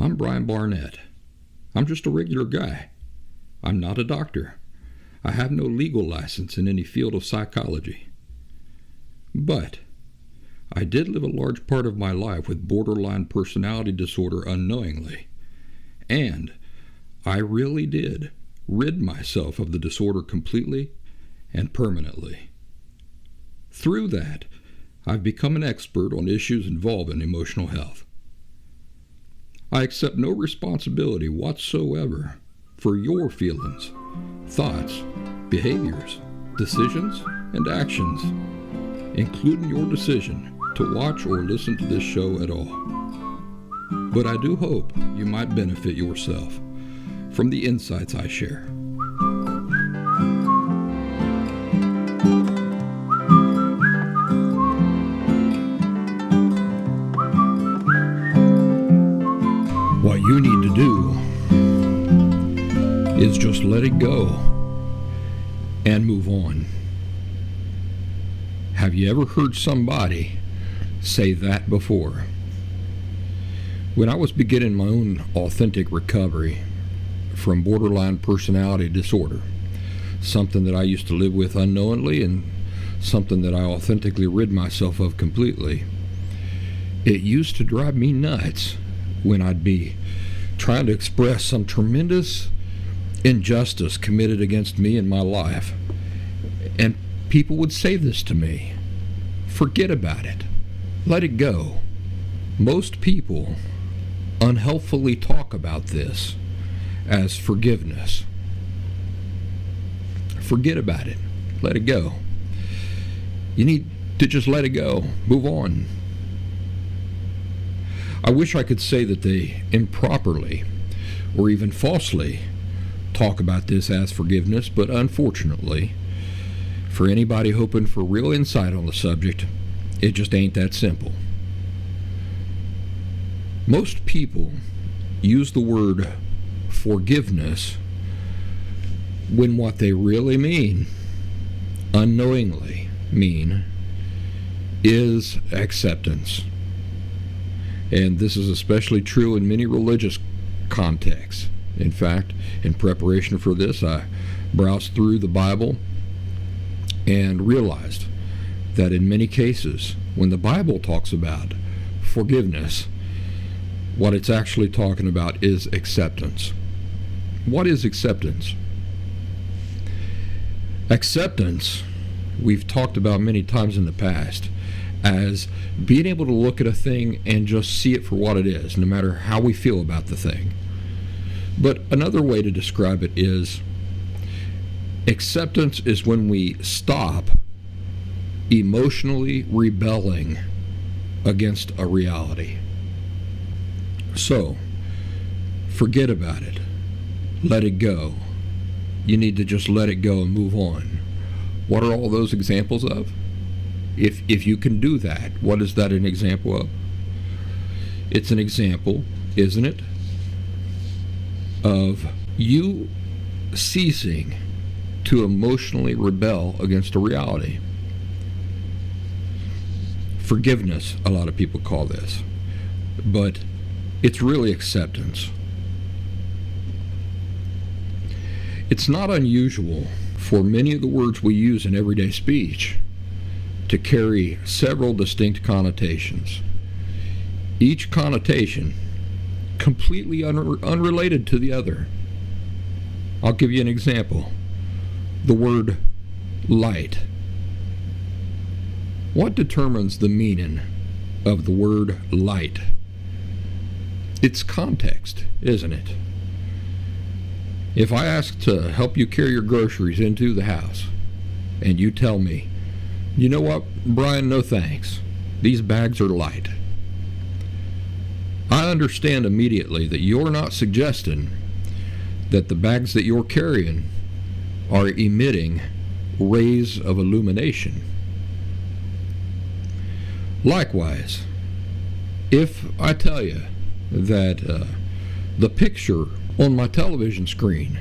I'm Brian Barnett. I'm just a regular guy. I'm not a doctor. I have no legal license in any field of psychology. But I did live a large part of my life with borderline personality disorder unknowingly. And I really did rid myself of the disorder completely and permanently. Through that, I've become an expert on issues involving emotional health. I accept no responsibility whatsoever for your feelings, thoughts, behaviors, decisions, and actions, including your decision to watch or listen to this show at all. But I do hope you might benefit yourself from the insights I share. What you need to do is just let it go and move on. Have you ever heard somebody say that before? When I was beginning my own authentic recovery from borderline personality disorder, something that I used to live with unknowingly and something that I authentically rid myself of completely, it used to drive me nuts when I'd be trying to express some tremendous injustice committed against me in my life. And people would say this to me: forget about it. Let it go. Most people unhealthfully talk about this as forgiveness. Forget about it. Let it go. You need to just let it go. Move on. I wish I could say that they improperly or even falsely talk about this as forgiveness, but unfortunately, for anybody hoping for real insight on the subject, it just ain't that simple. Most people use the word forgiveness when what they really mean, unknowingly mean, is acceptance. And this is especially true in many religious contexts. In fact, in preparation for this, I browsed through the Bible and realized that in many cases, when the Bible talks about forgiveness, what it's actually talking about is acceptance. What is acceptance? Acceptance, we've talked about many times in the past, as being able to look at a thing and just see it for what it is, no matter how we feel about the thing. But another way to describe it is acceptance is when we stop emotionally rebelling against a reality. So, forget about it. Let it go. You need to just let it go and move on. What are all those examples of? If you can do that, what is that an example of? It's an example, isn't it, of you ceasing to emotionally rebel against a reality. Forgiveness, a lot of people call this, but it's really acceptance. It's not unusual for many of the words we use in everyday speech to carry several distinct connotations. Each connotation completely unrelated to the other. I'll give you an example. The word light. What determines the meaning of the word light? It's context, isn't it? If I ask to help you carry your groceries into the house, and you tell me, you know what, Brian, no thanks. These bags are light. I understand immediately that you're not suggesting that the bags that you're carrying are emitting rays of illumination. Likewise, if I tell you that the picture on my television screen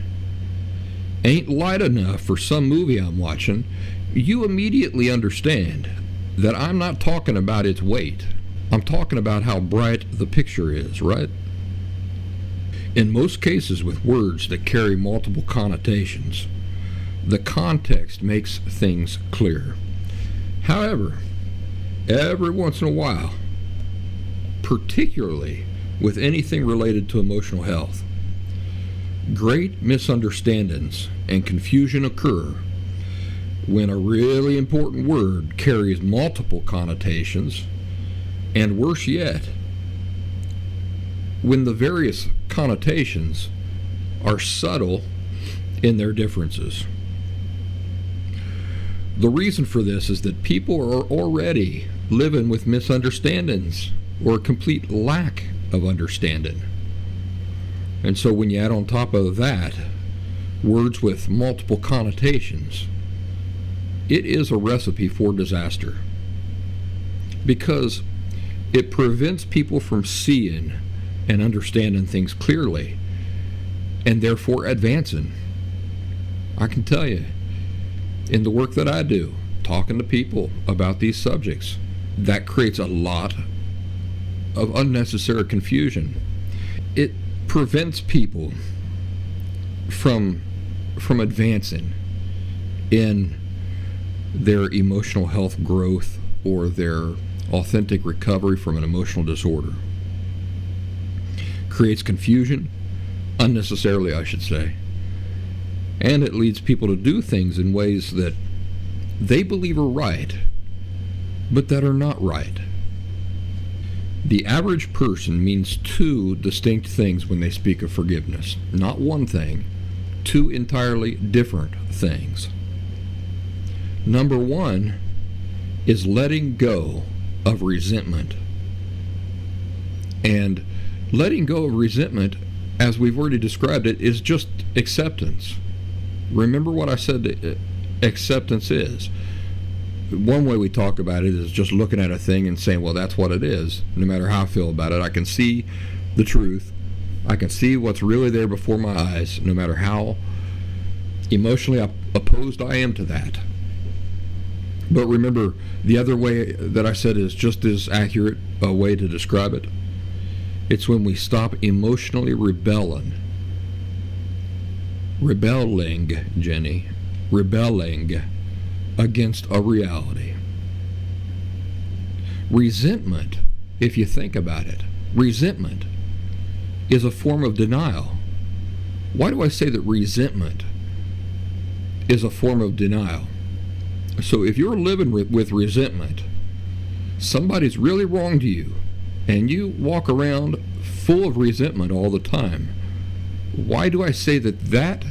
ain't light enough for some movie I'm watching, you immediately understand that I'm not talking about its weight. I'm talking about how bright the picture is, right? In most cases with words that carry multiple connotations, the context makes things clear. However, every once in a while, particularly with anything related to emotional health, great misunderstandings and confusion occur when a really important word carries multiple connotations, and worse yet, when the various connotations are subtle in their differences. The reason for this is that people are already living with misunderstandings or a complete lack of understanding. And so when you add on top of that words with multiple connotations, it is a recipe for disaster, because it prevents people from seeing and understanding things clearly and therefore advancing. I can tell you, in the work that I do, talking to people about these subjects, that creates a lot of unnecessary confusion. It prevents people from advancing in their emotional health growth or their authentic recovery from an emotional disorder. Creates confusion, unnecessarily I should say, and it leads people to do things in ways that they believe are right, but that are not right. The average person means two distinct things when they speak of forgiveness. Not one thing, two entirely different things. Number one is letting go of resentment. And letting go of resentment, as we've already described it, is just acceptance. Remember what I said acceptance is. One way we talk about it is just looking at a thing and saying, well, that's what it is. No matter how I feel about it, I can see the truth. I can see what's really there before my eyes, no matter how emotionally opposed I am to that. But remember, the other way that I said is just as accurate a way to describe it. It's when we stop emotionally rebelling, Jenny, rebelling against a reality. Resentment, if you think about it, resentment is a form of denial. Why do I say that resentment is a form of denial? So if you're living with resentment, somebody's really wronged you, and you walk around full of resentment all the time, why do I say that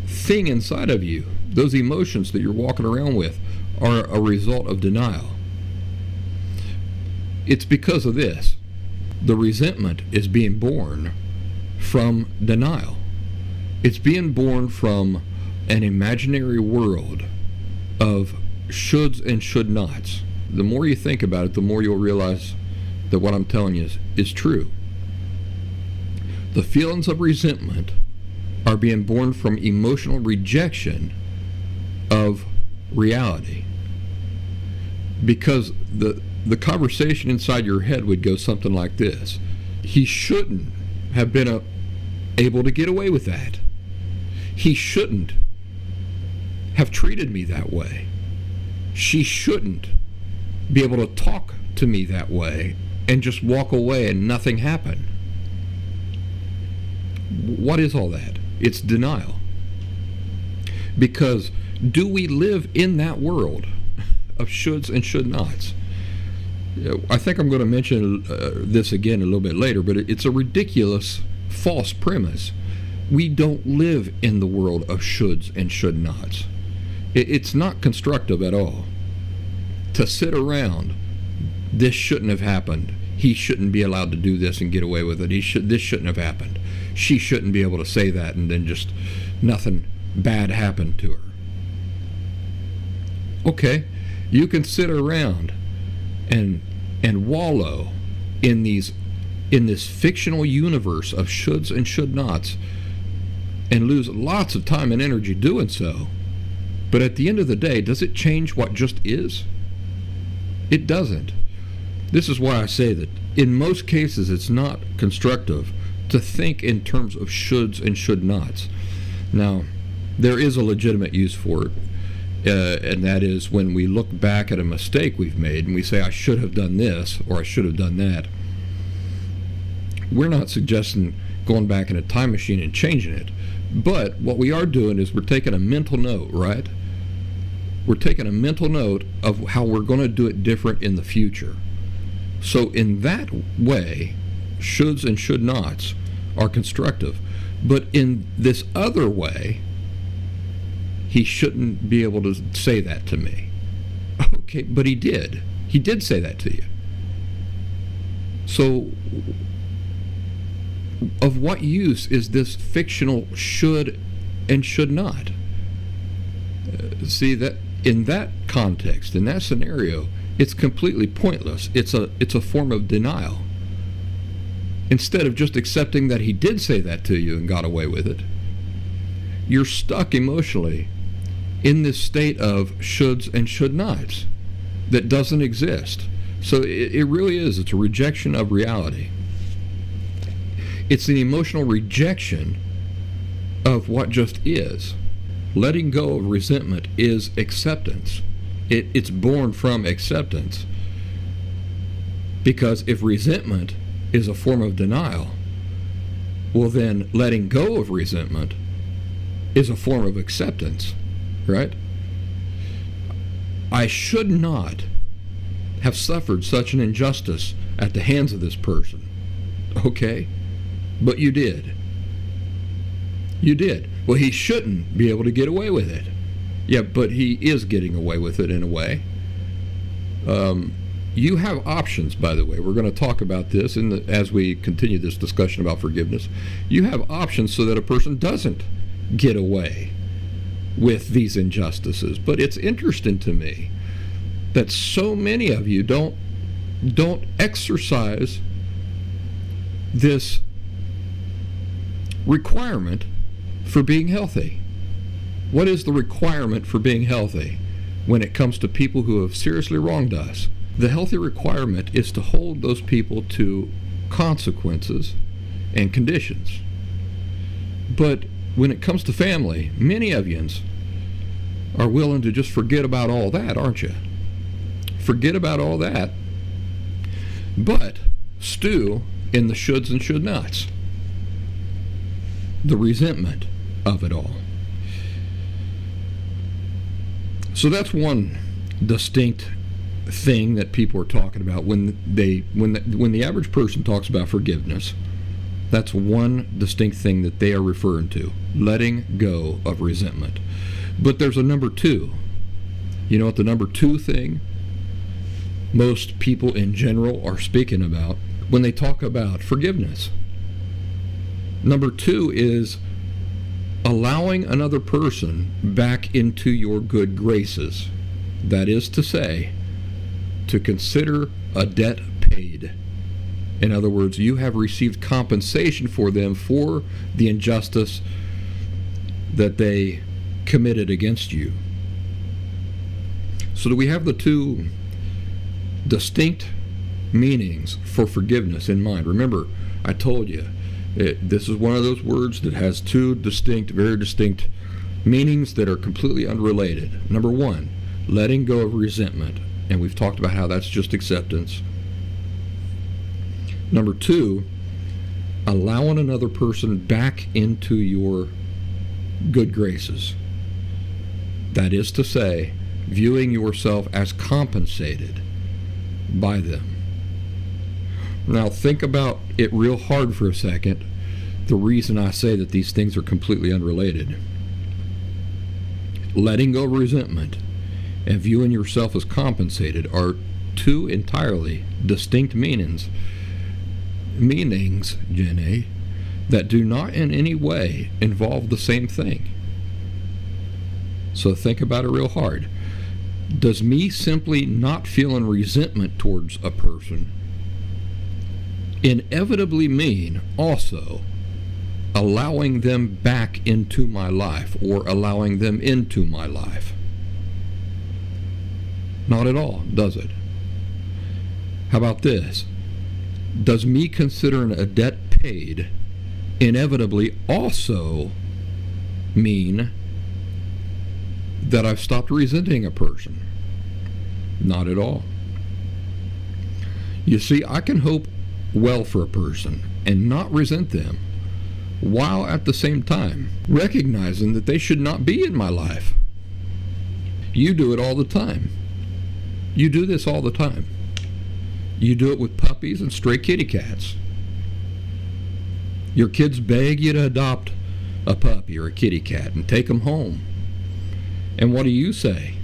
thing inside of you, those emotions that you're walking around with, are a result of denial? It's because of this. The resentment is being born from denial. It's being born from an imaginary world of shoulds and should nots. The more you think about it, the more you'll realize that what I'm telling you is true. The feelings of resentment are being born from emotional rejection of reality. Because the conversation inside your head would go something like this: he shouldn't have been able to get away with that. He shouldn't have treated me that way. She shouldn't be able to talk to me that way and just walk away and nothing happen. What is all that? It's denial. Because do we live in that world of shoulds and should nots? I think I'm going to mention this again a little bit later, but it's a ridiculous, false premise. We don't live in the world of shoulds and should nots. It's not constructive at all. To sit around, this shouldn't have happened. He shouldn't be allowed to do this and get away with it. This shouldn't have happened. She shouldn't be able to say that and then just nothing bad happened to her. Okay, you can sit around and wallow in this fictional universe of shoulds and should nots and lose lots of time and energy doing so. But at the end of the day, does it change what just is? It doesn't. This is why I say that in most cases it's not constructive to think in terms of shoulds and should nots. Now, there is a legitimate use for it, and that is when we look back at a mistake we've made and we say, I should have done this or I should have done that. We're not suggesting going back in a time machine and changing it, but what we are doing is we're taking a mental note, right? We're taking a mental note of how we're going to do it different in the future. So in that way, shoulds and should nots are constructive. But in this other way, he shouldn't be able to say that to me. Okay, but he did. He did say that to you. So of what use is this fictional should and should not? See, that in that context, in that scenario, it's completely pointless. It's a form of denial. Instead of just accepting that he did say that to you and got away with it, you're stuck emotionally in this state of shoulds and should nots that doesn't exist. So it really is. It's a rejection of reality. It's an emotional rejection of what just is. Letting go of resentment is acceptance. It's born from acceptance. Because if resentment is a form of denial, well then letting go of resentment is a form of acceptance, right? I should not have suffered such an injustice at the hands of this person, okay? But you did. You did. Well, he shouldn't be able to get away with it. Yeah, but he is getting away with it in a way. You have options, by the way. We're going to talk about this as we continue this discussion about forgiveness. You have options so that a person doesn't get away with these injustices. But it's interesting to me that so many of you don't exercise this requirement for being healthy. What is the requirement for being healthy when it comes to people who have seriously wronged us? The healthy requirement is to hold those people to consequences and conditions. But when it comes to family, many of yous are willing to just forget about all that, aren't you? Forget about all that, but stew in the shoulds and should nots. The resentment of it all. So that's one distinct thing that people are talking about when the average person talks about forgiveness. That's one distinct thing that they are referring to, letting go of resentment. But there's a number two. You know what the number two thing most people in general are speaking about when they talk about forgiveness? Number two is allowing another person back into your good graces. That is to say, to consider a debt paid. In other words, you have received compensation for them for the injustice that they committed against you. So do we have the two distinct meanings for forgiveness in mind? Remember, I told you, this is one of those words that has two distinct, very distinct meanings that are completely unrelated. Number one, letting go of resentment. And we've talked about how that's just acceptance. Number two, allowing another person back into your good graces. That is to say, viewing yourself as compensated by them. Now think about it real hard for a second, the reason I say that these things are completely unrelated. Letting go of resentment and viewing yourself as compensated are two entirely distinct meanings, Jenny, that do not in any way involve the same thing. So think about it real hard. Does me simply not feeling resentment towards a person inevitably mean also allowing them back into my life or allowing them into my life? Not at all, does it? How about this? Does me considering a debt paid inevitably also mean that I've stopped resenting a person. Not at all. You see, I can hope well for a person and not resent them, while at the same time recognizing that they should not be in my life. You do it all the time. You do this all the time. You do it with puppies and stray kitty cats. Your kids beg you to adopt a puppy or a kitty cat and take them home. And what do you say?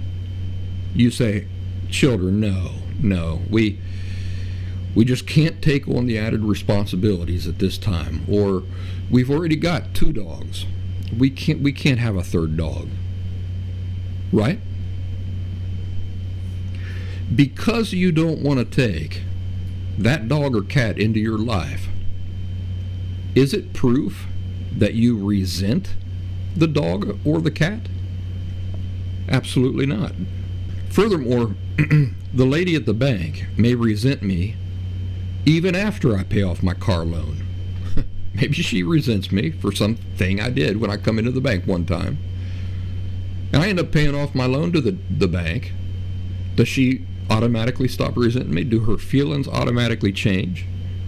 You say, children, no, we just can't take on the added responsibilities at this time. Or we've already got 2 dogs. We can't have a 3rd dog. Right? Because you don't want to take that dog or cat into your life, is it proof that you resent the dog or the cat? Absolutely not. Furthermore, the lady at the bank may resent me even after I pay off my car loan. Maybe she resents me for something I did when I come into the bank one time. And I end up paying off my loan to the bank. Does she automatically stop resenting me? Do her feelings automatically change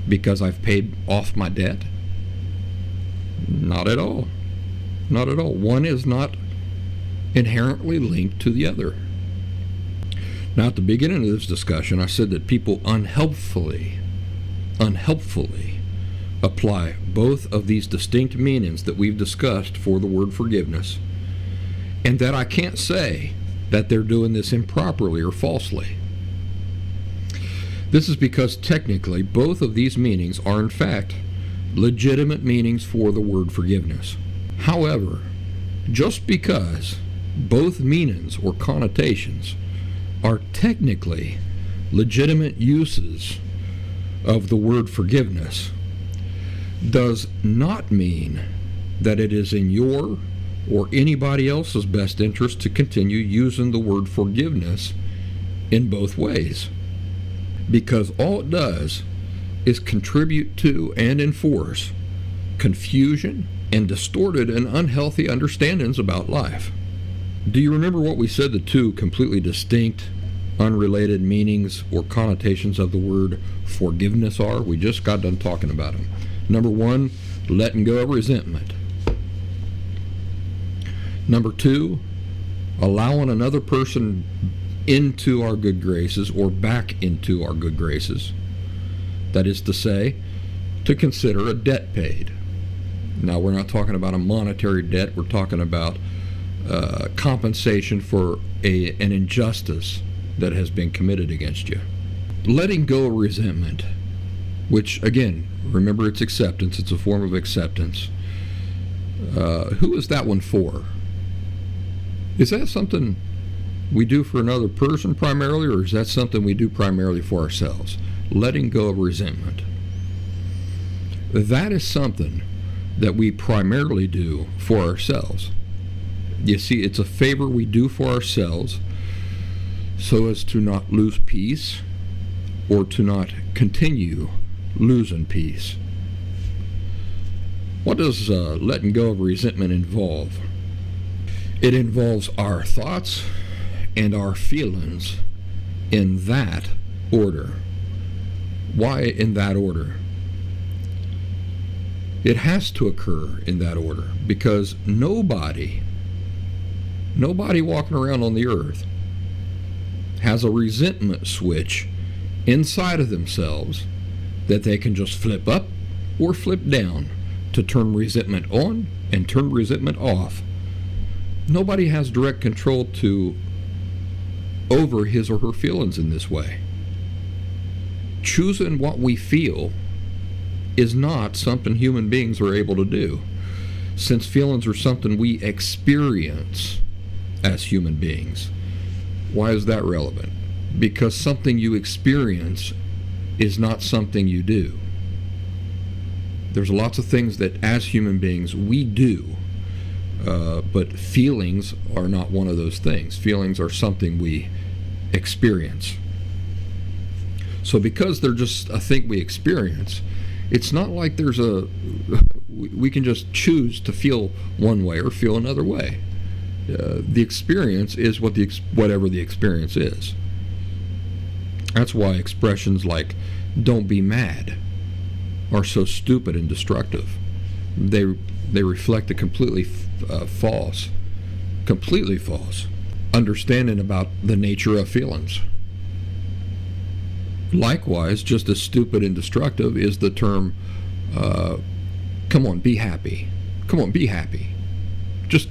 because I've paid off my debt? Not at all. Not at all. One is not inherently linked to the other. Now, at the beginning of this discussion, I said that people unhelpfully apply both of these distinct meanings that we've discussed for the word forgiveness, and that I can't say that they're doing this improperly or falsely. This is because technically both of these meanings are in fact legitimate meanings for the word forgiveness. However, just because both meanings or connotations are technically legitimate uses of the word forgiveness does not mean that it is in your or anybody else's best interest to continue using the word forgiveness in both ways, because all it does is contribute to and enforce confusion and distorted and unhealthy understandings about life. Do you remember what we said the 2 completely distinct, unrelated meanings or connotations of the word forgiveness are? We just got done talking about them. Number 1, letting go of resentment. Number 2, allowing another person into our good graces or back into our good graces. That is to say, to consider a debt paid. Now, we're not talking about a monetary debt. We're talking about compensation for an injustice that has been committed against you. Letting go of resentment, which, again, remember, it's acceptance. It's a form of acceptance. Who is that one for? Is that something we do for another person primarily, or is that something we do primarily for ourselves? Letting go of resentment. That is something that we primarily do for ourselves. You see, it's a favor we do for ourselves so as to not lose peace or to not continue losing peace. What does letting go of resentment involve? It involves our thoughts and our feelings in that order. Why in that order? It has to occur in that order because nobody walking around on the earth has a resentment switch inside of themselves that they can just flip up or flip down to turn resentment on and turn resentment off. Nobody has direct control over his or her feelings in this way. Choosing what we feel is not something human beings are able to do, since feelings are something we experience as human beings. Why is that relevant? Because something you experience is not something you do. There's lots of things that as human beings we do, but feelings are not one of those things. Feelings are something we experience. So because they're just a thing we experience, it's not like we we can just choose to feel one way or feel another way. The experience is whatever the experience is. That's why expressions like "don't be mad" are so stupid and destructive. They reflect a completely false understanding about the nature of feelings. Likewise, just as stupid and destructive is the term, come on, be happy. Come on, be happy. Just,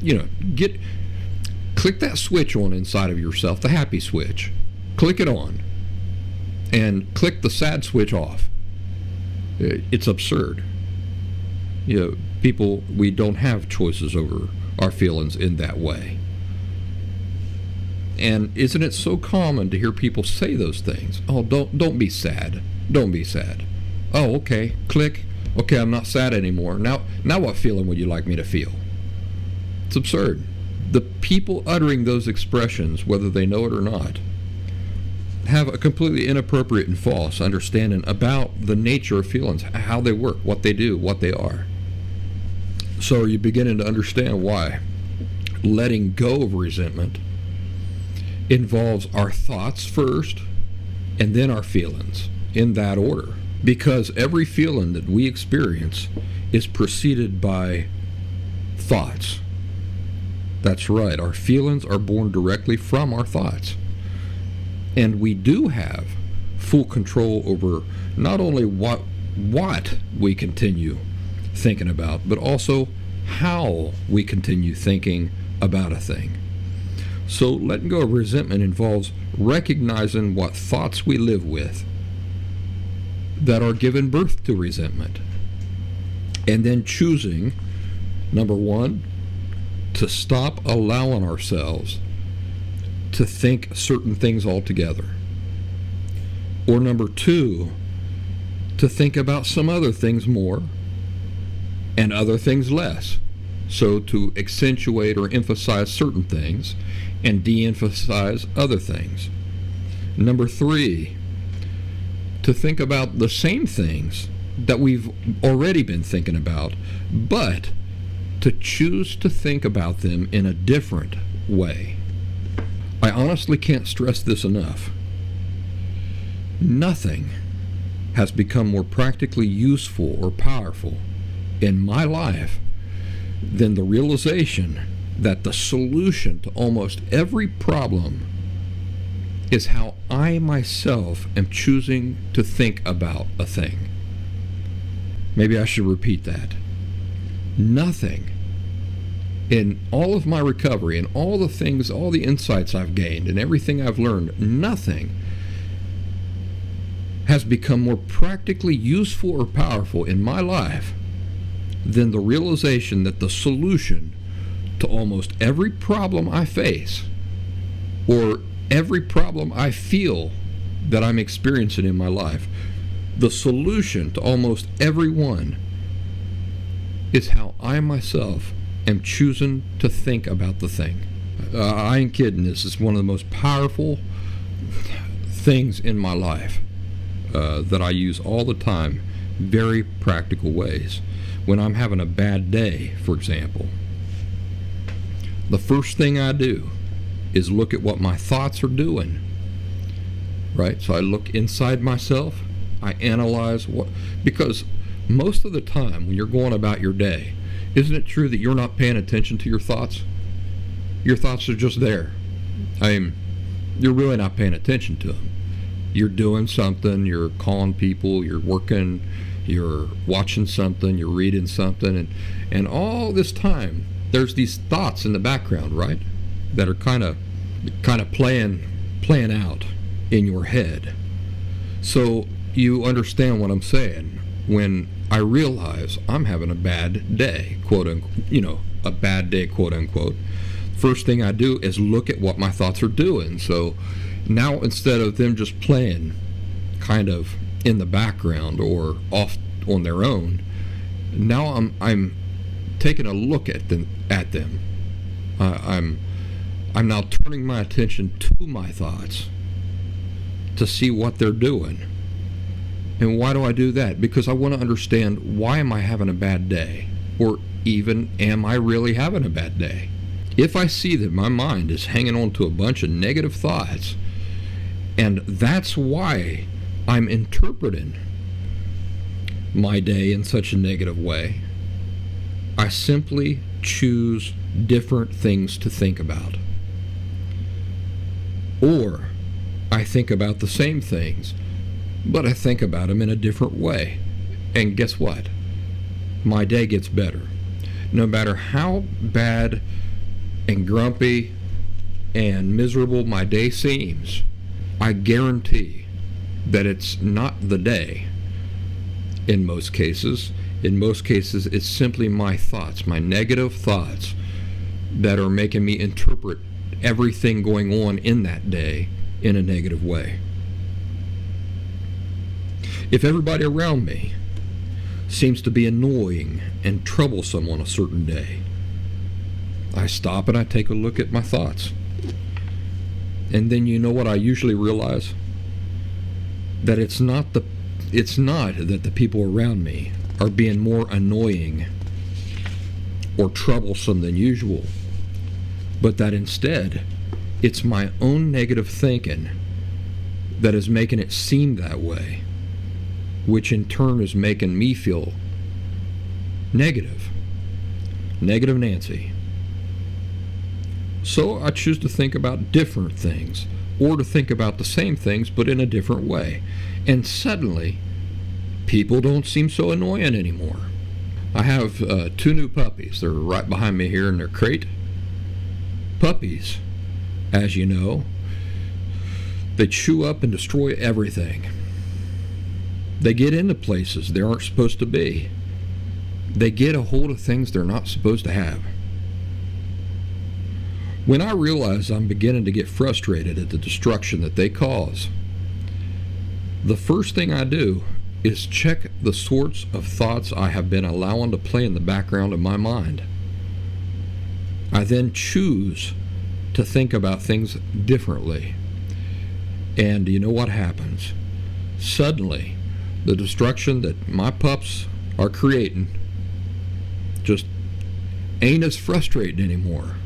click that switch on inside of yourself, the happy switch. Click it on. And click the sad switch off. It's absurd. People, we don't have choices over our feelings in that way. And isn't it so common to hear people say those things? Oh, don't be sad. Don't be sad. Oh, okay. Click. Okay, I'm not sad anymore. Now what feeling would you like me to feel? It's absurd. The people uttering those expressions, whether they know it or not, have a completely inappropriate and false understanding about the nature of feelings, how they work, what they do, what they are. So are you beginning to understand why letting go of resentment involves our thoughts first and then our feelings, in that order? Because every feeling that we experience is preceded by thoughts. That's right, our feelings are born directly from our thoughts. And we do have full control over not only what we continue thinking about, but also how we continue thinking about a thing. So letting go of resentment involves recognizing what thoughts we live with that are given birth to resentment, and then choosing, number one, to stop allowing ourselves to think certain things altogether, or number two, to think about some other things more and other things less. So to accentuate or emphasize certain things and de-emphasize other things. Number three, to think about the same things that we've already been thinking about, but to choose to think about them in a different way. I honestly can't stress this enough. Nothing has become more practically useful or powerful in my life than the realization that the solution to almost every problem is how I myself am choosing to think about a thing. Maybe I should repeat that. Nothing in all of my recovery and all the things, all the insights I've gained and everything I've learned, nothing has become more practically useful or powerful in my life than the realization that the solution to almost every problem I face, or every problem I feel that I'm experiencing in my life, the solution to almost every one is how I myself am choosing to think about the thing. I ain't kidding. This is one of the most powerful things in my life that I use all the time, very practical ways. When I'm having a bad day, for example, the first thing I do is look at what my thoughts are doing, right? So I look inside myself, I analyze because most of the time when you're going about your day, isn't it true that you're not paying attention to your thoughts? Your thoughts are just there. You're really not paying attention to them. You're doing something, you're calling people, you're working, you're watching something, you're reading something, and all this time there's these thoughts in the background, right? That are kind of playing out in your head. So you understand what I'm saying. When I realize I'm having a bad day, quote unquote, a bad day, quote unquote, first thing I do is look at what my thoughts are doing. So now instead of them just playing kind of in the background or off on their own, now I'm taking a look at them. I'm now turning my attention to my thoughts to see what they're doing. And why do I do that? Because I want to understand, why am I having a bad day? Or even, am I really having a bad day? If I see that my mind is hanging on to a bunch of negative thoughts, and that's why I'm interpreting my day in such a negative way, I simply choose different things to think about. Or I think about the same things, but I think about them in a different way. And guess what? My day gets better. No matter how bad and grumpy and miserable my day seems, I guarantee that it's not the day in most cases. In most cases, it's simply my thoughts, my negative thoughts, that are making me interpret everything going on in that day in a negative way. If everybody around me seems to be annoying and troublesome on a certain day, I stop and I take a look at my thoughts. And then you know what I usually realize? That it's not that the people around me are being more annoying or troublesome than usual, but that instead it's my own negative thinking that is making it seem that way, which in turn is making me feel negative Nancy. So I choose to think about different things, or to think about the same things but in a different way, and suddenly people don't seem so annoying anymore. I have 2 new puppies. They're right behind me here in their crate. Puppies, as you know, they chew up and destroy everything. They get into places they aren't supposed to be. They get a hold of things they're not supposed to have. When I realize I'm beginning to get frustrated at the destruction that they cause, the first thing I do is check the sorts of thoughts I have been allowing to play in the background of my mind. I then choose to think about things differently. And you know what happens? Suddenly, the destruction that my pups are creating just ain't as frustrating anymore.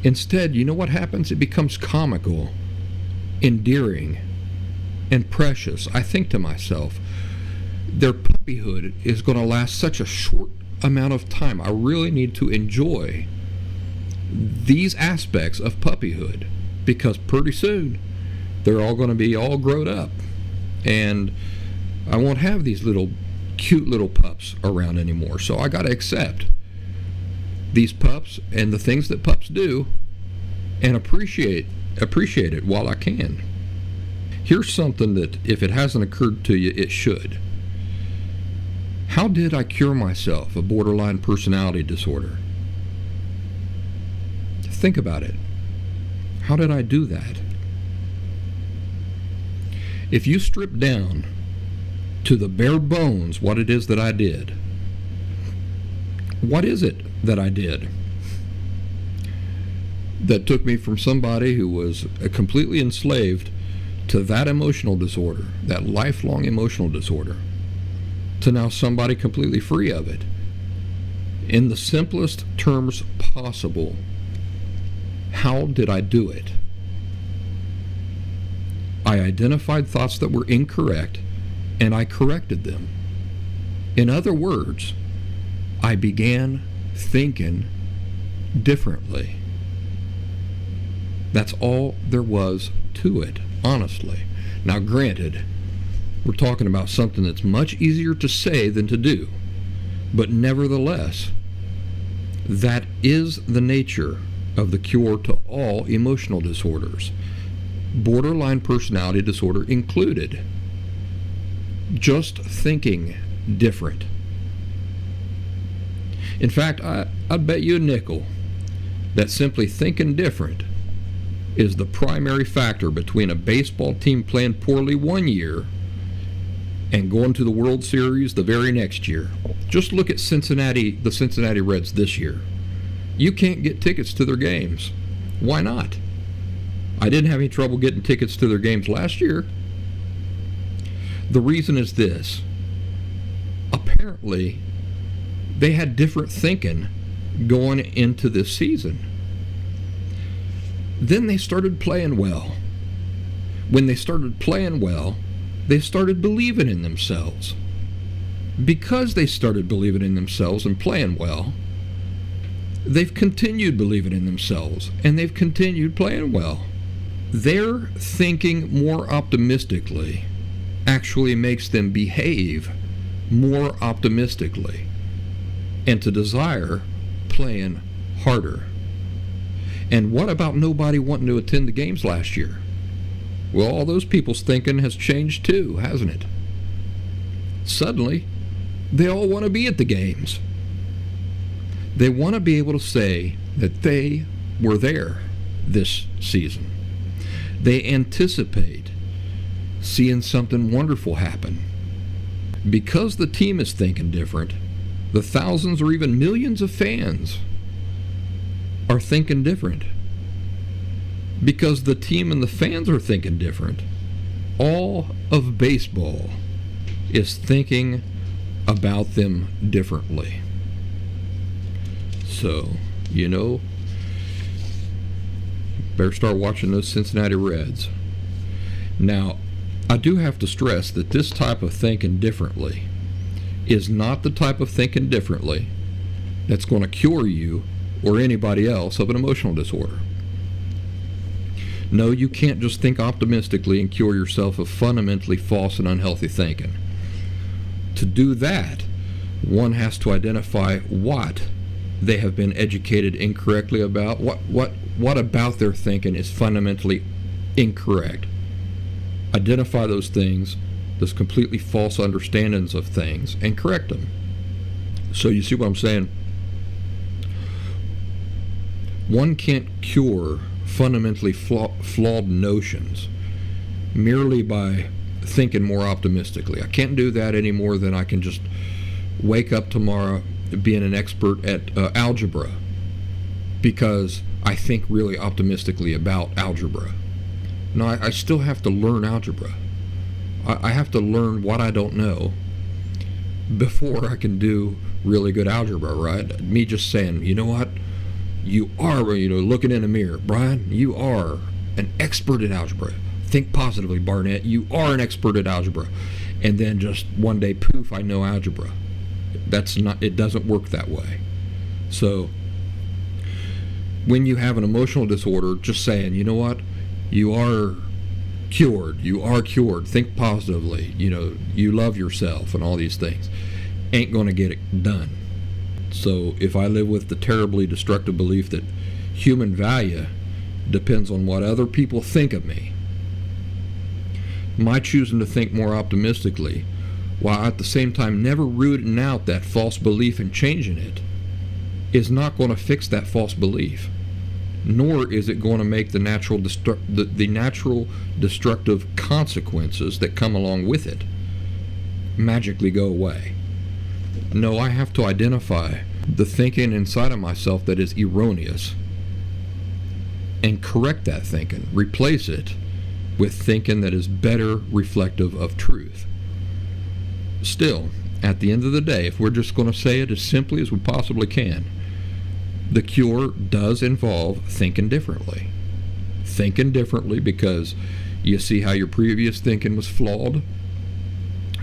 Instead, you know what happens? It becomes comical, endearing, and precious. I think to myself, their puppyhood is going to last such a short amount of time. I really need to enjoy these aspects of puppyhood, because pretty soon they're all going to be all grown up, and I won't have these little cute little pups around anymore. So I got to accept these pups and the things that pups do, and appreciate it while I can. Here's something that, if it hasn't occurred to you, it should. How did I cure myself of borderline personality disorder? Think about it. How did I do that? If you strip down to the bare bones what it is that I did, what is it that I did that took me from somebody who was completely enslaved to that emotional disorder, that lifelong emotional disorder, to now somebody completely free of it? In the simplest terms possible, how did I do it? I identified thoughts that were incorrect, and I corrected them. In other words, I began thinking differently. That's all there was to it, honestly. Now, granted, we're talking about something that's much easier to say than to do, but nevertheless, that is the nature of the cure to all emotional disorders, borderline personality disorder included. Just thinking different. In fact, I'd bet you a nickel that simply thinking different is the primary factor between a baseball team playing poorly one year and going to the World Series the very next year. Just look at the Cincinnati Reds this year. You can't get tickets to their games. Why not? I didn't have any trouble getting tickets to their games last year. The reason is this. Apparently, They had different thinking going into this season. Then they started playing well. When they started playing well, they started believing in themselves. Because they started believing in themselves and playing well, they've continued believing in themselves, and they've continued playing well. Their thinking more optimistically actually makes them behave more optimistically and to desire playing harder. And what about nobody wanting to attend the games last year? Well, all those people's thinking has changed too, hasn't it? Suddenly, they all want to be at the games. They want to be able to say that they were there this season. They anticipate seeing something wonderful happen. Because the team is thinking different, the thousands or even millions of fans are thinking different. Because the team and the fans are thinking different, all of baseball is thinking about them differently. So, better start watching those Cincinnati Reds. Now, I do have to stress that this type of thinking differently is not the type of thinking differently that's going to cure you or anybody else of an emotional disorder. No, you can't just think optimistically and cure yourself of fundamentally false and unhealthy thinking. To do that, one has to identify what they have been educated incorrectly about, what about their thinking is fundamentally incorrect. Identify those things, those completely false understandings of things, and correct them. So you see what I'm saying? One can't cure fundamentally flawed notions merely by thinking more optimistically. I can't do that any more than I can just wake up tomorrow being an expert at algebra because I think really optimistically about algebra. No, I still have to learn algebra. I have to learn what I don't know before I can do really good algebra, right? Me just saying, you know what? You are, looking in a mirror. Brian, you are an expert at algebra. Think positively, Barnett. You are an expert at algebra. And then just one day, poof, I know algebra. It doesn't work that way. So when you have an emotional disorder, just saying, you know what? You are cured. You are cured. Think positively. You love yourself and all these things. Ain't going to get it done. So if I live with the terribly destructive belief that human value depends on what other people think of me, my choosing to think more optimistically, while at the same time never rooting out that false belief and changing it, is not going to fix that false belief. Nor is it going to make the natural destructive consequences that come along with it magically go away. No, I have to identify the thinking inside of myself that is erroneous and correct that thinking, replace it with thinking that is better reflective of truth. Still, at the end of the day, if we're just going to say it as simply as we possibly can, the cure does involve thinking differently. Thinking differently because you see how your previous thinking was flawed,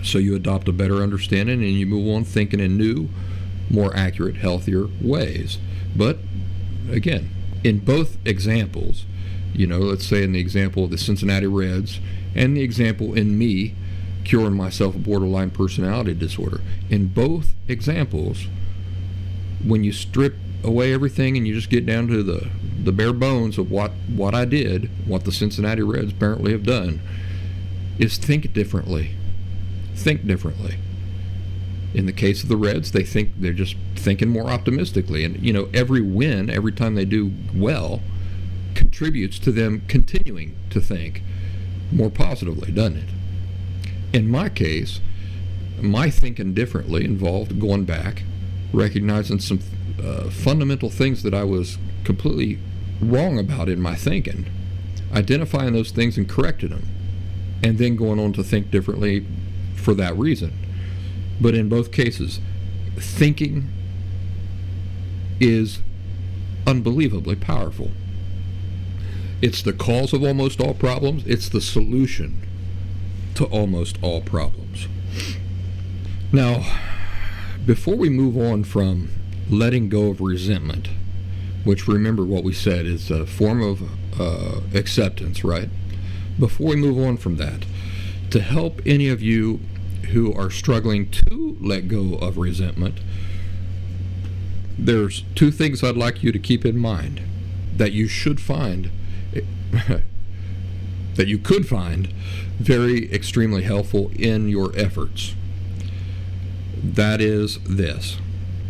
so you adopt a better understanding and you move on thinking in new, more accurate, healthier ways. But again, in both examples, let's say in the example of the Cincinnati Reds and the example in me curing myself of borderline personality disorder, in both examples, when you strip away everything and you just get down to the bare bones of what I did, what the Cincinnati Reds apparently have done, is think differently. Think differently. In the case of the Reds, they're just thinking more optimistically, and every win, every time they do well, contributes to them continuing to think more positively, doesn't it? In my case, my thinking differently involved going back, recognizing some fundamental things that I was completely wrong about in my thinking, identifying those things and correcting them, and then going on to think differently for that reason. But in both cases, thinking is unbelievably powerful. It's the cause of almost all problems. It's the solution to almost all problems. Now, before we move on from letting go of resentment, which, remember what we said, is a form of acceptance, right? Before we move on from that, to help any of you who are struggling to let go of resentment, there's two things I'd like you to keep in mind that you should find that you could find very extremely helpful in your efforts. That is this: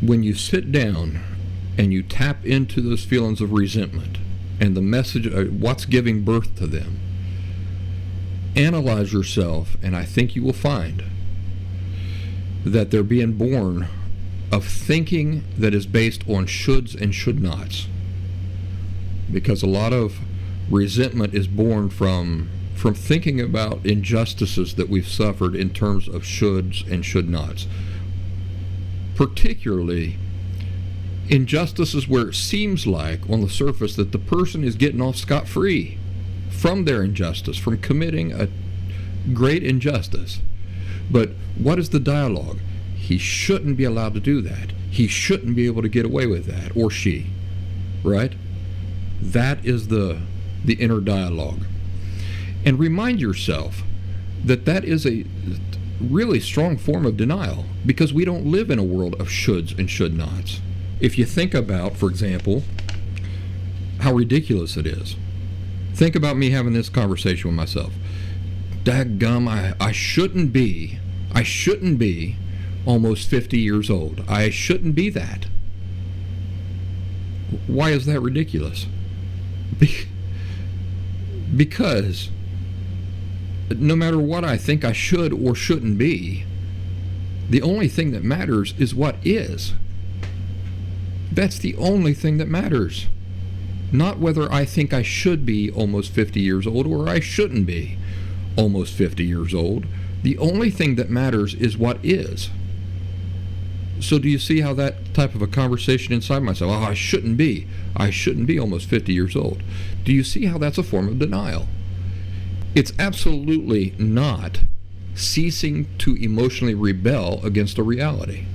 when you sit down and you tap into those feelings of resentment and the message, what's giving birth to them, analyze yourself, and I think you will find that they're being born of thinking that is based on shoulds and should nots. Because a lot of resentment is born from thinking about injustices that we've suffered in terms of shoulds and should nots. Particularly injustices where it seems like on the surface that the person is getting off scot-free from their injustice, from committing a great injustice. But what is the dialogue? He shouldn't be allowed to do that. He shouldn't be able to get away with that, or she, right? That is the inner dialogue. And remind yourself that that is a really strong form of denial, because we don't live in a world of shoulds and should nots. If you think about, for example, how ridiculous it is. Think about me having this conversation with myself. Dadgum, I shouldn't be almost 50 years old. I shouldn't be that. Why is that ridiculous? Because no matter what I think I should or shouldn't be, the only thing that matters is what is. That's the only thing that matters. Not whether I think I should be almost 50 years old or I shouldn't be almost 50 years old. The only thing that matters is what is. So do you see how that type of a conversation inside myself, I shouldn't be almost 50 years old. Do you see how that's a form of denial? It's absolutely not ceasing to emotionally rebel against a reality.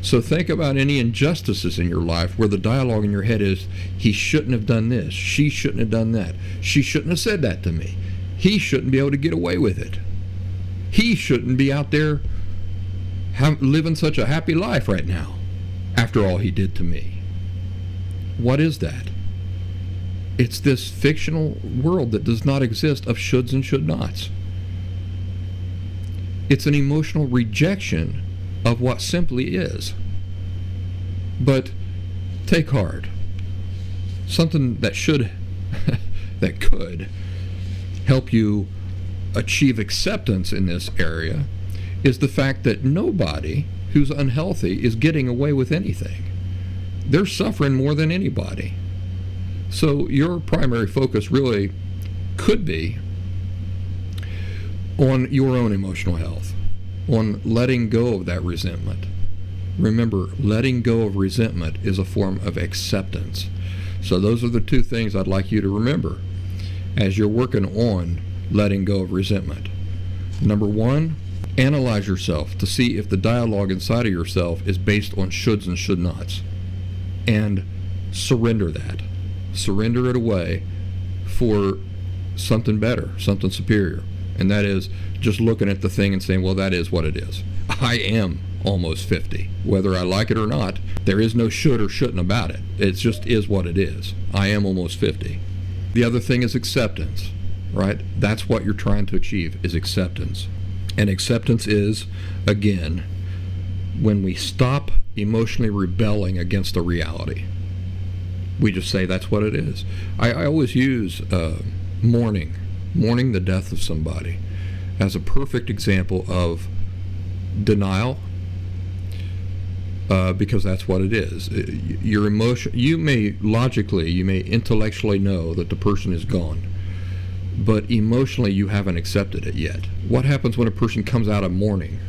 So think about any injustices in your life where the dialogue in your head is, he shouldn't have done this, she shouldn't have done that, she shouldn't have said that to me, he shouldn't be able to get away with it, he shouldn't be out there living such a happy life right now after all he did to me. What is that? It's this fictional world that does not exist of shoulds and should nots. It's an emotional rejection of what simply is. But take heart. Something that that could help you achieve acceptance in this area is the fact that nobody who's unhealthy is getting away with anything. They're suffering more than anybody. So your primary focus really could be on your own emotional health, on letting go of that resentment. Remember, letting go of resentment is a form of acceptance. So those are the two things I'd like you to remember as you're working on letting go of resentment. Number one, analyze yourself to see if the dialogue inside of yourself is based on shoulds and should nots. And surrender that. Surrender it away for something better, something superior. And that is just looking at the thing and saying, well, that is what it is. I am almost 50. Whether I like it or not, there is no should or shouldn't about it. It just is what it is. I am almost 50. The other thing is acceptance, right? That's what you're trying to achieve, is acceptance. And acceptance is, again, when we stop emotionally rebelling against a reality. We just say that's what it is. I always use mourning the death of somebody as a perfect example of denial, because that's what it is. Your emotion, you may intellectually know that the person is gone, but emotionally you haven't accepted it yet. What happens when a person comes out of mourning?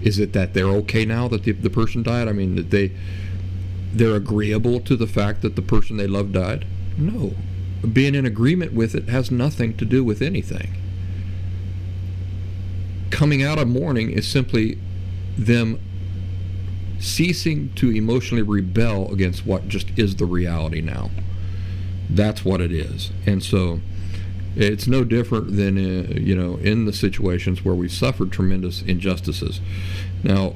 Is it that they're okay now that the person died? I mean, they're agreeable to the fact that the person they love died? No. Being in agreement with it has nothing to do with anything. Coming out of mourning is simply them ceasing to emotionally rebel against what just is the reality now. That's what it is. And so it's no different than in the situations where we've suffered tremendous injustices. Now,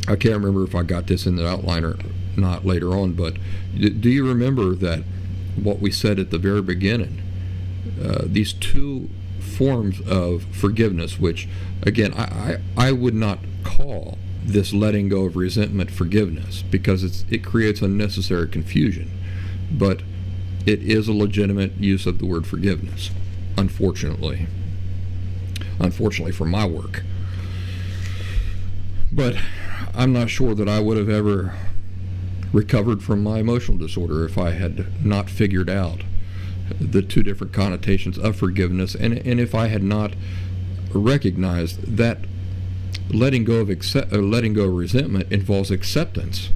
I can't remember if I got this in the outline or not later on, but do you remember that what we said at the very beginning, these two forms of forgiveness, which again I would not call this letting go of resentment forgiveness, because it creates unnecessary confusion, but it is a legitimate use of the word forgiveness, unfortunately for my work. But I'm not sure that I would have ever recovered from my emotional disorder if I had not figured out the two different connotations of forgiveness, and if I had not recognized that letting go of resentment involves acceptance.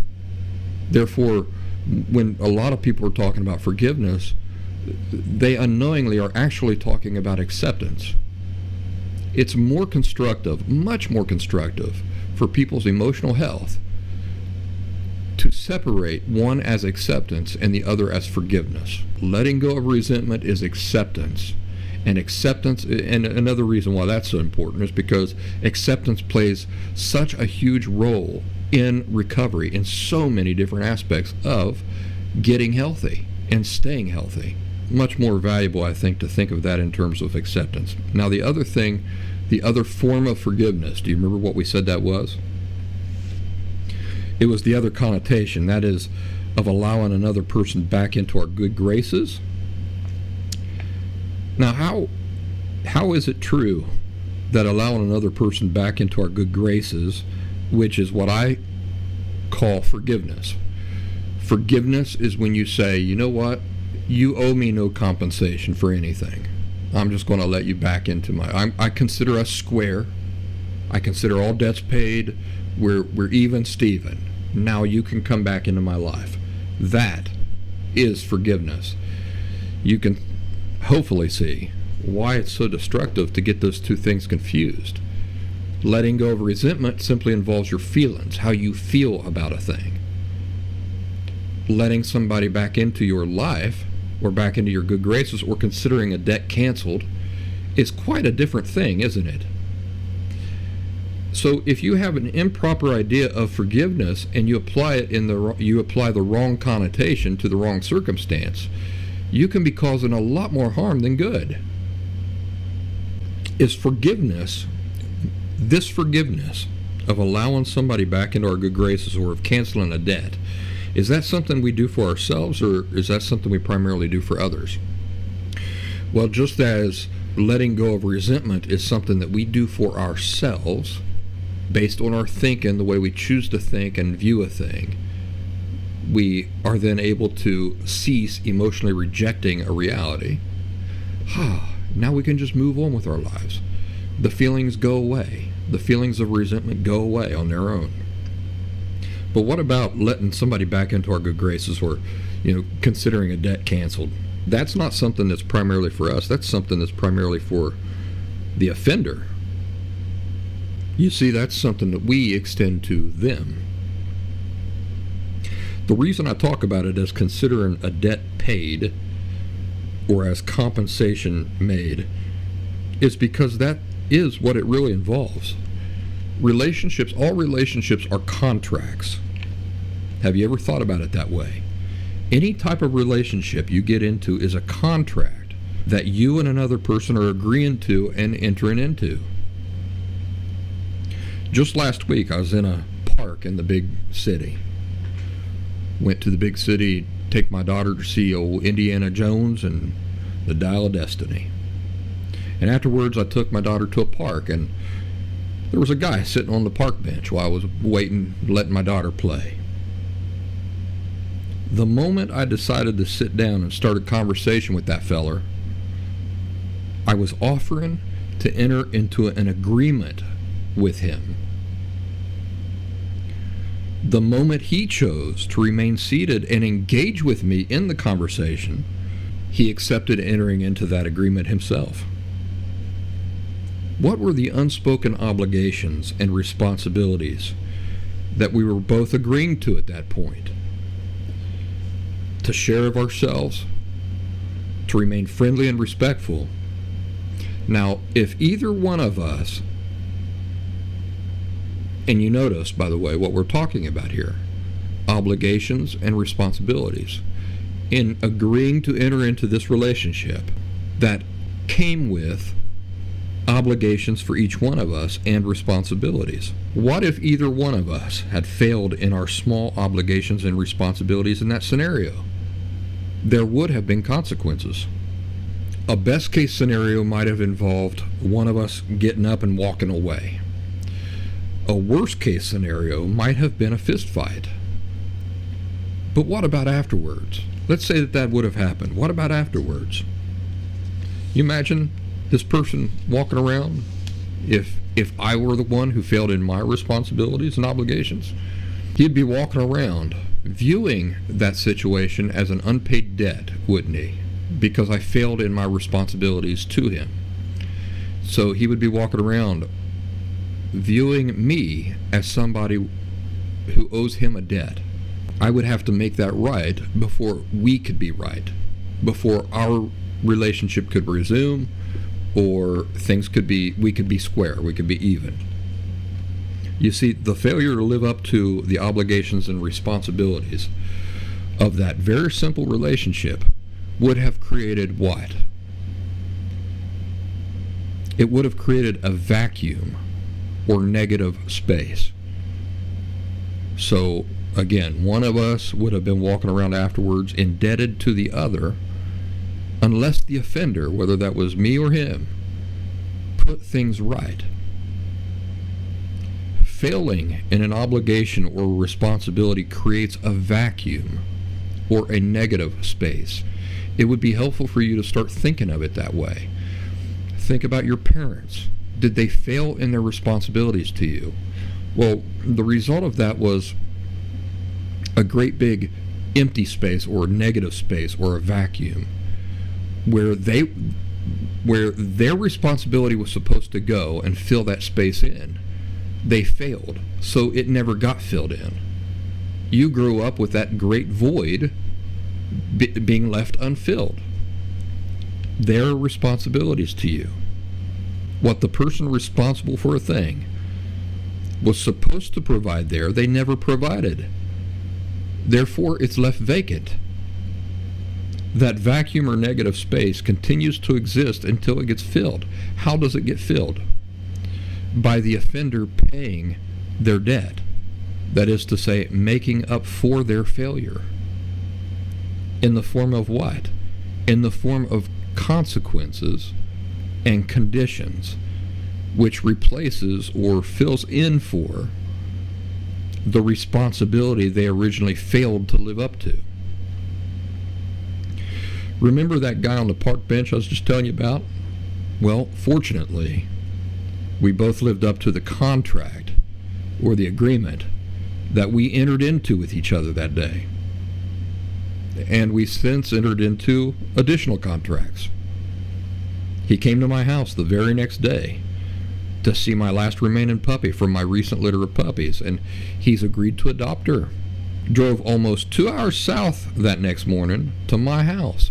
Therefore, when a lot of people are talking about forgiveness, they unknowingly are actually talking about acceptance. It's more constructive, much more constructive, for people's emotional health to separate one as acceptance and the other as forgiveness. Letting go of resentment is acceptance. And another reason why that's so important is because acceptance plays such a huge role in recovery in so many different aspects of getting healthy and staying healthy. Much more valuable, I think, to think of that in terms of acceptance. Now, the other form of forgiveness, do you remember what we said that was? It was the other connotation, that is, of allowing another person back into our good graces. Now, how is it true that allowing another person back into our good graces, which is what I call forgiveness? Forgiveness is when you say, you know what, you owe me no compensation for anything. I'm just going to let you back into I consider us square. I consider all debts paid. We're even Steven. Now you can come back into my life. That is forgiveness. You can hopefully see why it's so destructive to get those two things confused. Letting go of resentment simply involves your feelings, how you feel about a thing. Letting somebody back into your life or back into your good graces or considering a debt canceled is quite a different thing, isn't it? So if you have an improper idea of forgiveness and you apply the wrong connotation to the wrong circumstance, you can be causing a lot more harm than good. Is forgiveness, this forgiveness of allowing somebody back into our good graces or of canceling a debt, is that something we do for ourselves, or is that something we primarily do for others? Well, just as letting go of resentment is something that we do for ourselves, based on our thinking, the way we choose to think and view a thing, we are then able to cease emotionally rejecting a reality. Now we can just move on with our lives. The feelings go away. The feelings of resentment go away on their own. But what about letting somebody back into our good graces, or considering a debt canceled? That's not something that's primarily for us. That's something that's primarily for the offender. You see, that's something that we extend to them. The reason I talk about it as considering a debt paid or as compensation made is because that is what it really involves. All relationships are contracts. Have you ever thought about it that way? Any type of relationship you get into is a contract that you and another person are agreeing to and entering into. Just last week, I was in a park in the big city. Went to the big city, take my daughter to see old Indiana Jones and the Dial of Destiny. And afterwards, I took my daughter to a park, and there was a guy sitting on the park bench while I was waiting, letting my daughter play. The moment I decided to sit down and start a conversation with that feller, I was offering to enter into an agreement with him. The moment he chose to remain seated and engage with me in the conversation, he accepted entering into that agreement himself. What were the unspoken obligations and responsibilities that we were both agreeing to at that point? To share of ourselves, to remain friendly and respectful. Now, if either one of us, and you notice, by the way, what we're talking about here, obligations and responsibilities, in agreeing to enter into this relationship that came with obligations for each one of us and responsibilities. What if either one of us had failed in our small obligations and responsibilities in that scenario? There would have been consequences. A best case scenario might have involved one of us getting up and walking away. A worst case scenario might have been a fist fight. But what about afterwards? Let's say that would have happened. What about afterwards? You imagine this person walking around, if I were the one who failed in my responsibilities and obligations, he'd be walking around viewing that situation as an unpaid debt, wouldn't he? Because I failed in my responsibilities to him. So he would be walking around viewing me as somebody who owes him a debt. I would have to make that right before we could be right, before our relationship could resume, or we could be square, we could be even. You see, the failure to live up to the obligations and responsibilities of that very simple relationship would have created what? It would have created a vacuum or negative space. So again, one of us would have been walking around afterwards indebted to the other, unless the offender, whether that was me or him, put things right. Failing in an obligation or responsibility creates a vacuum or a negative space. It would be helpful for you to start thinking of it that way. Think about your parents. Did they fail in their responsibilities to you? Well, the result of that was a great big empty space or a negative space or a vacuum where their responsibility was supposed to go and fill that space in. They failed, so it never got filled in. You grew up with that great void being left unfilled. Their responsibilities to you, what the person responsible for a thing was supposed to provide there, they never provided. Therefore, it's left vacant. That vacuum or negative space continues to exist until it gets filled. How does it get filled? By the offender paying their debt. That is to say, making up for their failure. In the form of what? In the form of consequences and conditions, which replaces or fills in for the responsibility they originally failed to live up to. Remember that guy on the park bench I was just telling you about? Well, fortunately, we both lived up to the contract or the agreement that we entered into with each other that day. And we since entered into additional contracts. He came to my house the very next day to see my last remaining puppy from my recent litter of puppies, and he's agreed to adopt her. Drove almost 2 hours south that next morning to my house.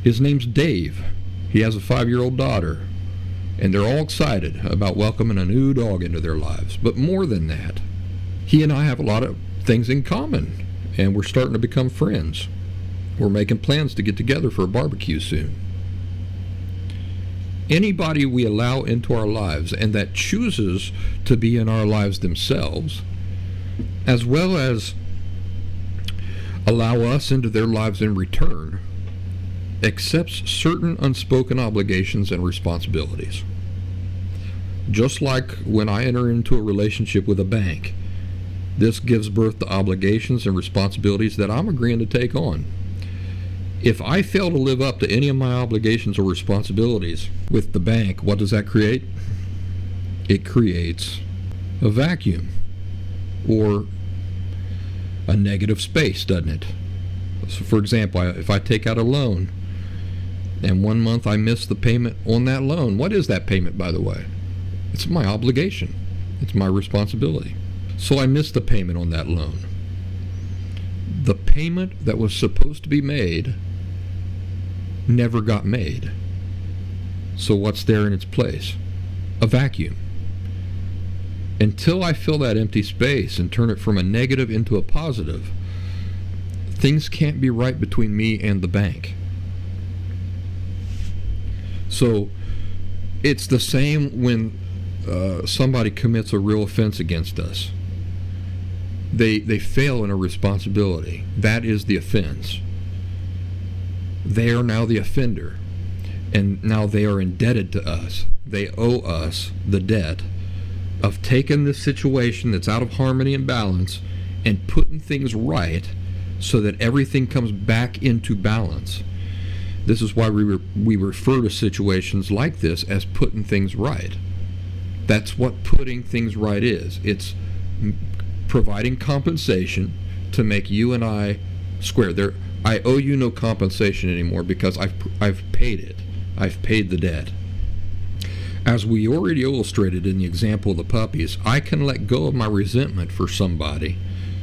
His name's Dave. He has a 5-year-old daughter, and they're all excited about welcoming a new dog into their lives. But more than that, he and I have a lot of things in common, and we're starting to become friends. We're making plans to get together for a barbecue soon. Anybody we allow into our lives and that chooses to be in our lives themselves, as well as allow us into their lives in return, accepts certain unspoken obligations and responsibilities. Just like when I enter into a relationship with a bank, this gives birth to obligations and responsibilities that I'm agreeing to take on. If I fail to live up to any of my obligations or responsibilities with the bank, what does that create? It creates a vacuum. or a negative space, doesn't it? So for example, if I take out a loan and 1 month I miss the payment on that loan, what is that payment, by the way? It's my obligation. It's my responsibility. So I missed the payment on that loan. The payment that was supposed to be made never got made. So what's there in its place? A vacuum. Until I fill that empty space and turn it from a negative into a positive, things can't be right between me and the bank. So it's the same when somebody commits a real offense against us. They fail in a responsibility. That is the offense. They are now the offender, and now they are indebted to us. They owe us the debt of taking this situation that's out of harmony and balance and putting things right so that everything comes back into balance. This is why we refer to situations like this as putting things right. That's what putting things right is. It's providing compensation to make you and I square. I owe you no compensation anymore because I've paid it. I've paid the debt. As we already illustrated in the example of the puppies, I can let go of my resentment for somebody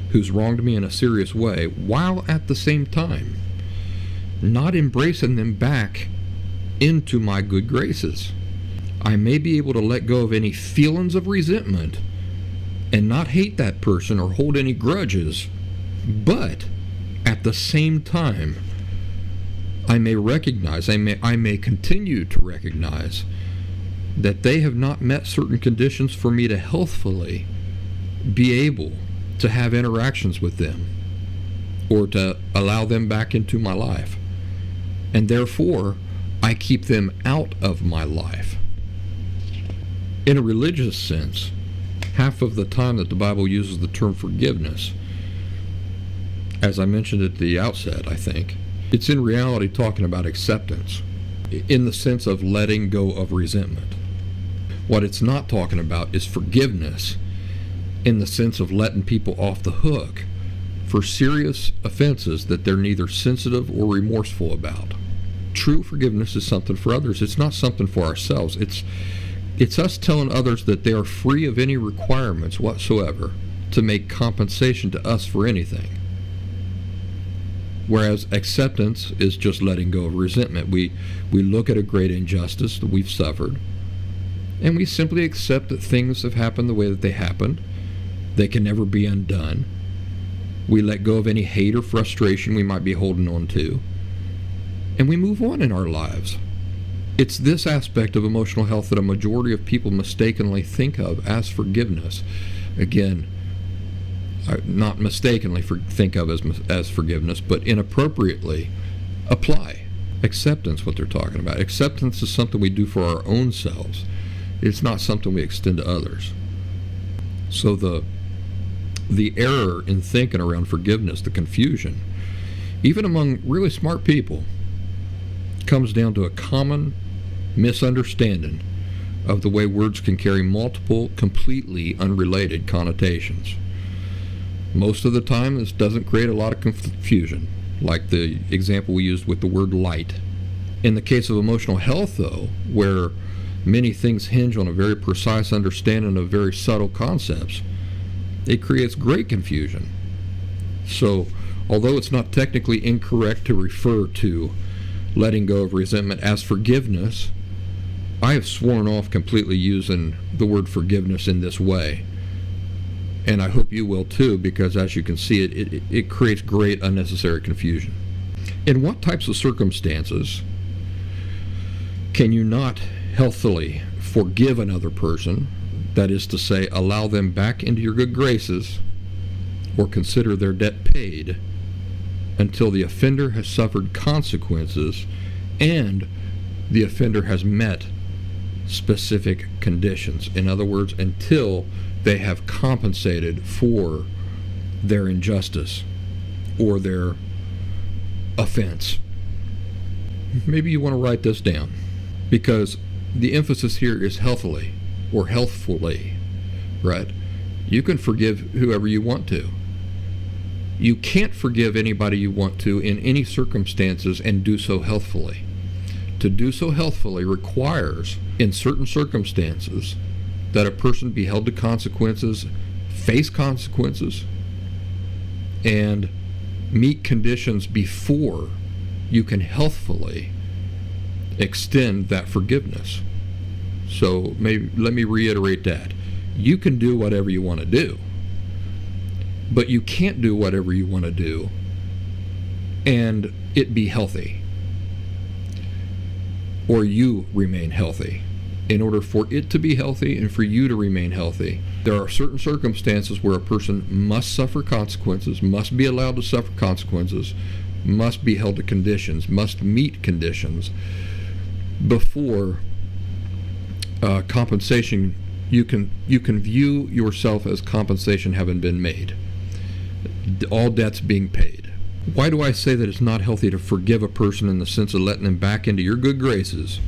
who's wronged me in a serious way, while at the same time not embracing them back into my good graces. I may be able to let go of any feelings of resentment and not hate that person or hold any grudges, but at the same time, I may recognize, I may continue to recognize that they have not met certain conditions for me to healthfully be able to have interactions with them or to allow them back into my life. And therefore, I keep them out of my life. In a religious sense, half of the time that the Bible uses the term forgiveness, as I mentioned at the outset, I think, it's in reality talking about acceptance in the sense of letting go of resentment. What it's not talking about is forgiveness in the sense of letting people off the hook for serious offenses that they're neither sensitive or remorseful about. True forgiveness is something for others. It's not something for ourselves. It's us telling others that they are free of any requirements whatsoever to make compensation to us for anything. Whereas acceptance is just letting go of resentment. We look at a great injustice that we've suffered, and we simply accept that things have happened the way that they happened. They can never be undone. We let go of any hate or frustration we might be holding on to, and we move on in our lives. It's this aspect of emotional health that a majority of people mistakenly think of as forgiveness. Again, not mistakenly think of as forgiveness, but inappropriately apply acceptance, what they're talking about. Acceptance is something we do for our own selves. It's not something we extend to others. So the error in thinking around forgiveness, the confusion, even among really smart people, comes down to a common misunderstanding of the way words can carry multiple, completely unrelated connotations. Most of the time, this doesn't create a lot of confusion, like the example we used with the word light. In the case of emotional health, though, where many things hinge on a very precise understanding of very subtle concepts, it creates great confusion. So, although it's not technically incorrect to refer to letting go of resentment as forgiveness, I have sworn off completely using the word forgiveness in this way. And I hope you will too, because as you can see, it creates great unnecessary confusion. In what types of circumstances can you not healthfully forgive another person, that is to say, allow them back into your good graces, or consider their debt paid, until the offender has suffered consequences and the offender has met specific conditions? In other words, until they have compensated for their injustice or their offense. Maybe you want to write this down, because the emphasis here is healthfully or healthfully, right? You can forgive whoever you want to. You can't forgive anybody you want to in any circumstances and do so healthfully. To do so healthfully requires, in certain circumstances, that a person be held to consequences, face consequences, and meet conditions before you can healthfully extend that forgiveness. So let me reiterate that. You can do whatever you want to do, but you can't do whatever you want to do and it be healthy, or you remain healthy. In order for it to be healthy and for you to remain healthy, there are certain circumstances where a person must suffer consequences, must be allowed to suffer consequences, must be held to conditions, must meet conditions before compensation. You can view yourself as compensation having been made, all debts being paid. Why do I say that it's not healthy to forgive a person in the sense of letting them back into your good graces,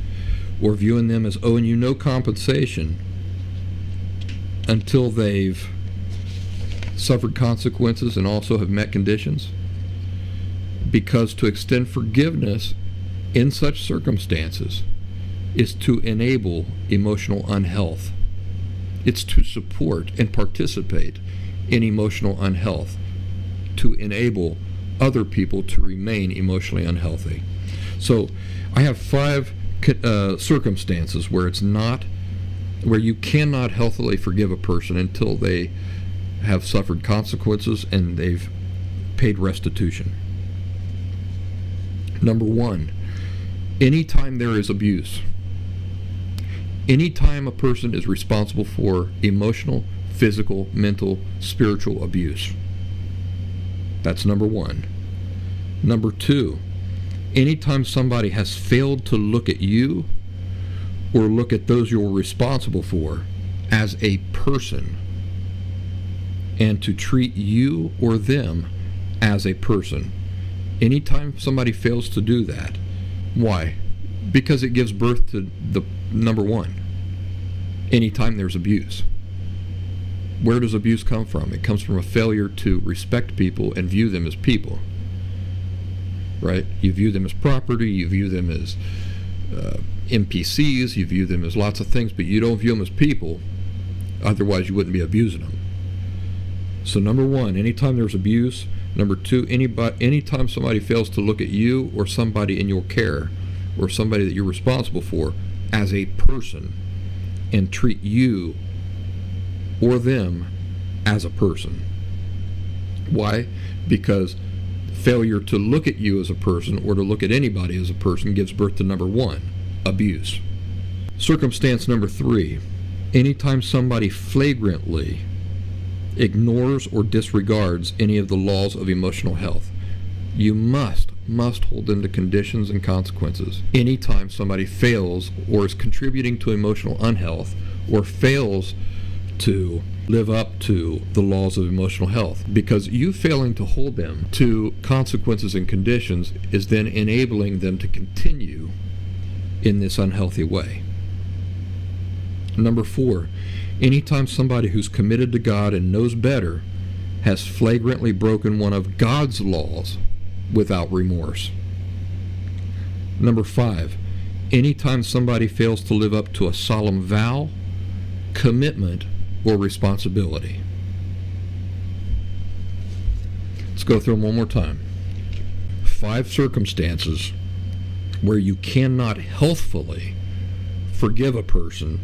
or viewing them as owing you no compensation until they've suffered consequences and also have met conditions? Because to extend forgiveness in such circumstances is to enable emotional unhealth. It's to support and participate in emotional unhealth, to enable other people to remain emotionally unhealthy. So I have 5 circumstances where you cannot healthily forgive a person until they have suffered consequences and they've paid restitution. Number 1, anytime there is abuse. Anytime a person is responsible for emotional, physical, mental, spiritual abuse. That's number 1. Number 2, anytime somebody has failed to look at you or look at those you're responsible for as a person, and to treat you or them as a person. Anytime somebody fails to do that, why? Because it gives birth to the number 1. Anytime there's abuse. Where does abuse come from? It comes from a failure to respect people and view them as people. Right? You view them as property, you view them as NPCs, you view them as lots of things, but you don't view them as people, otherwise you wouldn't be abusing them. So number 1, anytime there's abuse. Number 2, anytime somebody fails to look at you or somebody in your care or somebody that you're responsible for as a person and treat you or them as a person. Why? Because failure to look at you as a person or to look at anybody as a person gives birth to number 1, abuse. Circumstance number 3, anytime somebody flagrantly ignores or disregards any of the laws of emotional health, you must hold them to conditions and consequences. Anytime somebody fails or is contributing to emotional unhealth or fails to live up to the laws of emotional health, because you failing to hold them to consequences and conditions is then enabling them to continue in this unhealthy way. Number 4, anytime somebody who's committed to God and knows better has flagrantly broken one of God's laws without remorse. Number 5, anytime somebody fails to live up to a solemn vow, commitment, or responsibility. Let's go through them one more time. 5 circumstances where you cannot healthfully forgive a person,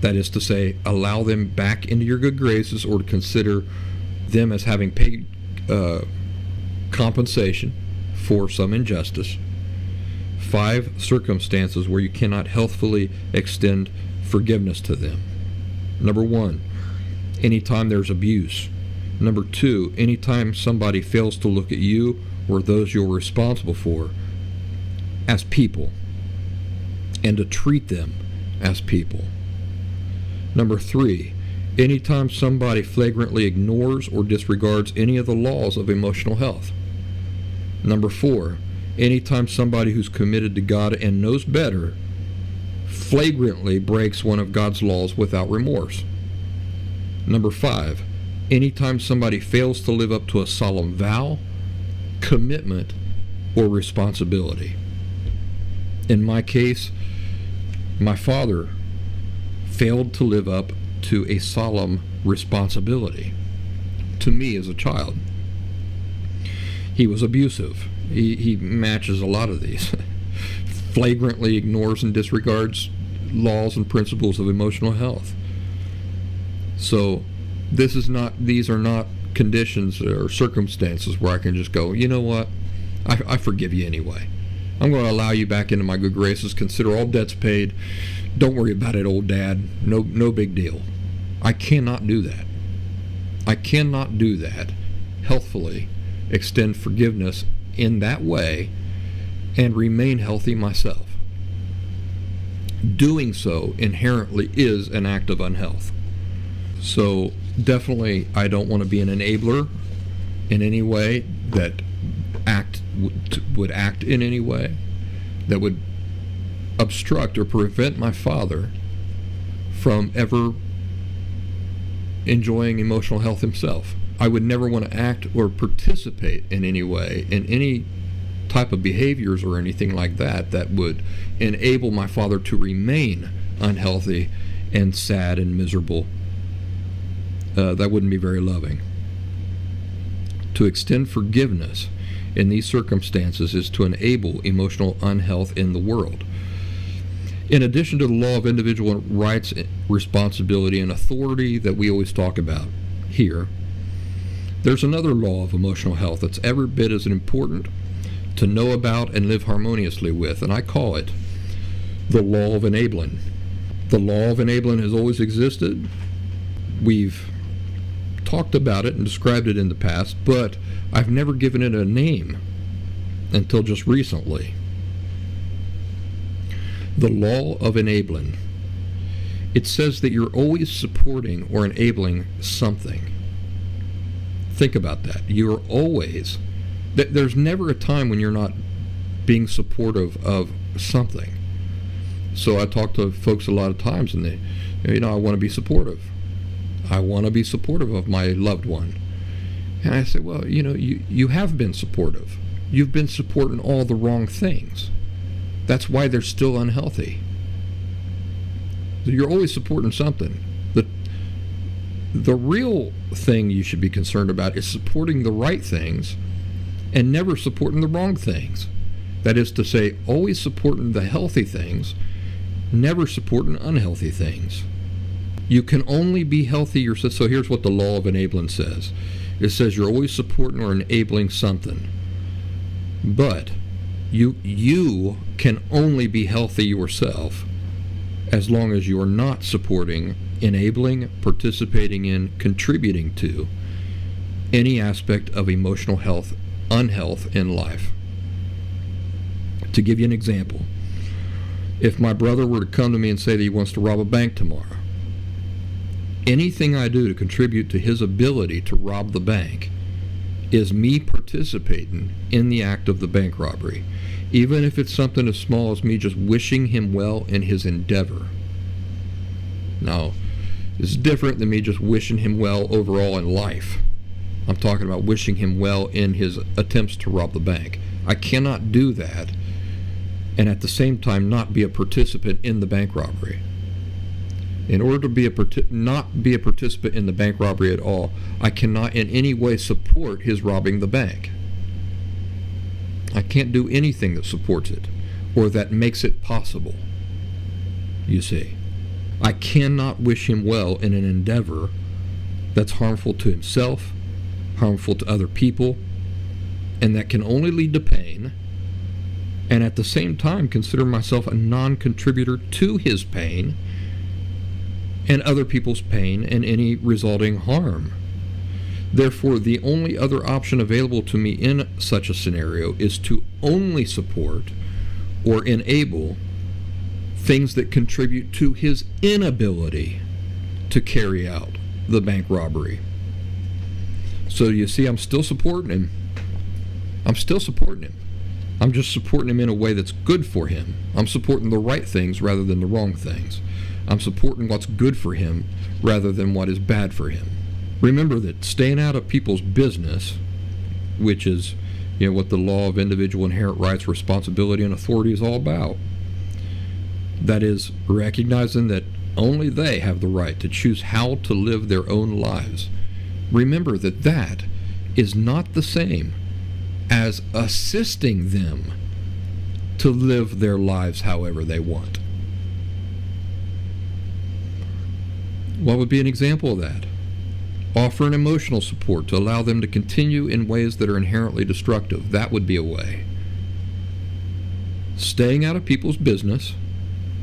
that is to say, allow them back into your good graces or to consider them as having paid compensation for some injustice. 5 circumstances where you cannot healthfully extend forgiveness to them. Number 1, anytime there's abuse. Number 2, anytime somebody fails to look at you or those you're responsible for as people and to treat them as people. Number 3, anytime somebody flagrantly ignores or disregards any of the laws of emotional health. Number 4, anytime somebody who's committed to God and knows better flagrantly breaks one of God's laws without remorse. Number 5, anytime somebody fails to live up to a solemn vow, commitment, or responsibility. In my case, my father failed to live up to a solemn responsibility to me as a child. He was abusive. He matches a lot of these. Flagrantly ignores and disregards laws and principles of emotional health. So these are not conditions or circumstances where I can just go, you know what, I forgive you anyway. I'm going to allow you back into my good graces. Consider all debts paid. Don't worry about it, old dad. No big deal. I cannot do that. I cannot do that healthfully, extend forgiveness in that way, and remain healthy myself. Doing so inherently is an act of unhealth. So definitely I don't want to be an enabler in any way that would act in any way that would obstruct or prevent my father from ever enjoying emotional health himself. I would never want to act or participate in any way in any type of behaviors or anything like that that would enable my father to remain unhealthy and sad and miserable. That wouldn't be very loving. To extend forgiveness in these circumstances is to enable emotional unhealth in the world. In addition to the law of individual rights, responsibility, and authority that we always talk about here, there's another law of emotional health that's every bit as important to know about and live harmoniously with, and I call it the law of enabling. The law of enabling has always existed. We've talked about it and described it in the past, but I've never given it a name until just recently. The law of enabling. It says that you're always supporting or enabling something. Think about that. You're always, there's never a time when you're not being supportive of something. So I talk to folks a lot of times and they, I want to be supportive. I want to be supportive of my loved one. And I say, well, you have been supportive. You've been supporting all the wrong things. That's why they're still unhealthy. You're always supporting something. The real thing you should be concerned about is supporting the right things and never supporting the wrong things. That is to say, always supporting the healthy things, never supporting unhealthy things. You can only be healthy yourself. So here's what the law of enabling says. It says you're always supporting or enabling something. But you can only be healthy yourself as long as you're not supporting, enabling, participating in, contributing to any aspect of emotional health, unhealth in life. To give you an example, if my brother were to come to me and say that he wants to rob a bank tomorrow, anything I do to contribute to his ability to rob the bank is me participating in the act of the bank robbery, even if it's something as small as me just wishing him well in his endeavor. Now, it's different than me just wishing him well overall in life. I'm talking about wishing him well in his attempts to rob the bank. I cannot do that and at the same time not be a participant in the bank robbery. In order to not be a participant in the bank robbery at all, I cannot in any way support his robbing the bank. I can't do anything that supports it or that makes it possible. You see, I cannot wish him well in an endeavor that's harmful to himself, harmful to other people, and that can only lead to pain, and at the same time consider myself a non-contributor to his pain and other people's pain and any resulting harm. Therefore, the only other option available to me in such a scenario is to only support or enable things that contribute to his inability to carry out the bank robbery. So you see, I'm still supporting him. I'm still supporting him. I'm just supporting him in a way that's good for him. I'm supporting the right things rather than the wrong things. I'm supporting what's good for him rather than what is bad for him. Remember that staying out of people's business, which is what the law of individual inherent rights, responsibility, and authority is all about. That is, recognizing that only they have the right to choose how to live their own lives. Remember that that is not the same as assisting them to live their lives however they want. What would be an example of that? Offering emotional support to allow them to continue in ways that are inherently destructive. That would be a way. Staying out of people's business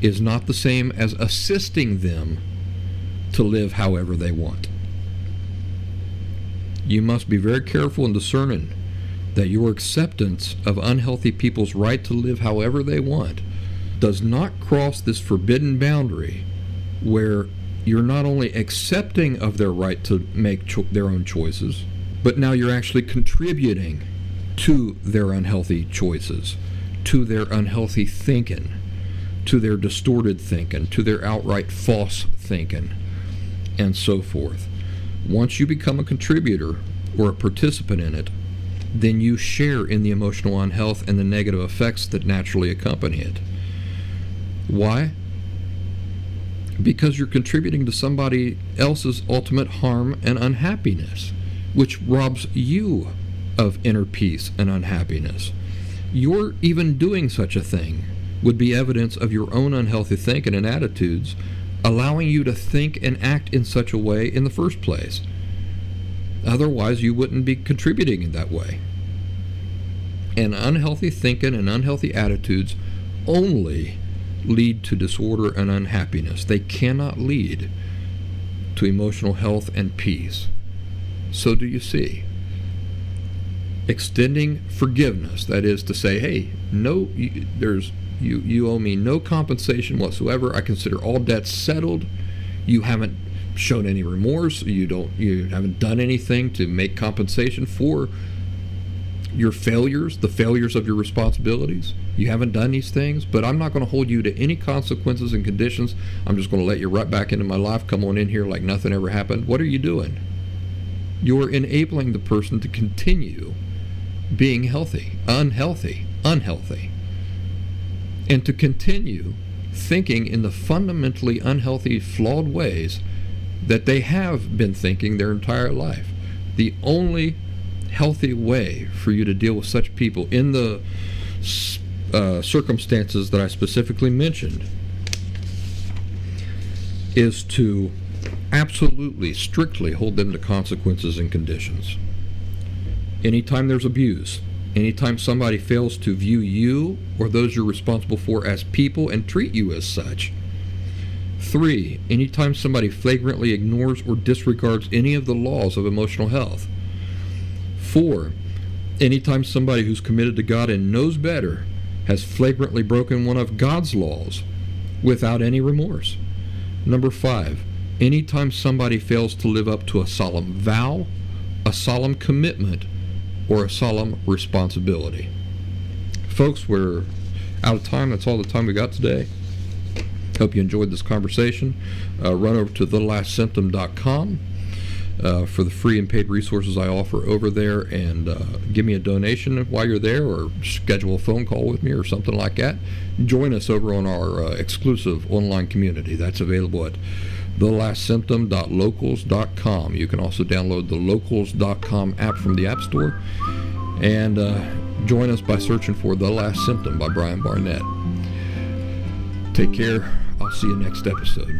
is not the same as assisting them to live however they want. You must be very careful and discerning that your acceptance of unhealthy people's right to live however they want does not cross this forbidden boundary where you're not only accepting of their right to make their own choices, but now you're actually contributing to their unhealthy choices, to their unhealthy thinking, to their distorted thinking, to their outright false thinking, and so forth. Once you become a contributor or a participant in it, then you share in the emotional unhealth and the negative effects that naturally accompany it. Why? Because you're contributing to somebody else's ultimate harm and unhappiness, which robs you of inner peace and unhappiness. Your even doing such a thing would be evidence of your own unhealthy thinking and attitudes, allowing you to think and act in such a way in the first place. Otherwise, you wouldn't be contributing in that way. And unhealthy thinking and unhealthy attitudes only lead to disorder and unhappiness. They cannot lead to emotional health and peace. So do you see? Extending forgiveness, that is to say, hey, no, you owe me no compensation whatsoever. I consider all debts settled. You haven't shown any remorse. You haven't done anything to make compensation for your failures, the failures of your responsibilities. You haven't done these things, but I'm not going to hold you to any consequences and conditions. I'm just going to let you right back into my life. Come on in here like nothing ever happened. What are you doing? You're enabling the person to continue being unhealthy, and to continue thinking in the fundamentally unhealthy, flawed ways that they have been thinking their entire life. The only healthy way for you to deal with such people in the circumstances that I specifically mentioned is to absolutely, strictly hold them to consequences and conditions. Anytime there's abuse, anytime somebody fails to view you or those you're responsible for as people and treat you as such. 3, anytime somebody flagrantly ignores or disregards any of the laws of emotional health. 4, anytime somebody who's committed to God and knows better has flagrantly broken one of God's laws without any remorse. Number 5, anytime somebody fails to live up to a solemn vow, a solemn commitment, or a solemn responsibility. Folks, we're out of time. That's all the time we got today. Hope you enjoyed this conversation. Run over to thelastsymptom.com for the free and paid resources I offer over there, and give me a donation while you're there, or schedule a phone call with me or something like that. Join us over on our exclusive online community. That's available at thelastsymptom.locals.com. You can also download the locals.com app from the App Store, and join us by searching for The Last Symptom by Brian Barnett. Take care. I'll see you next episode.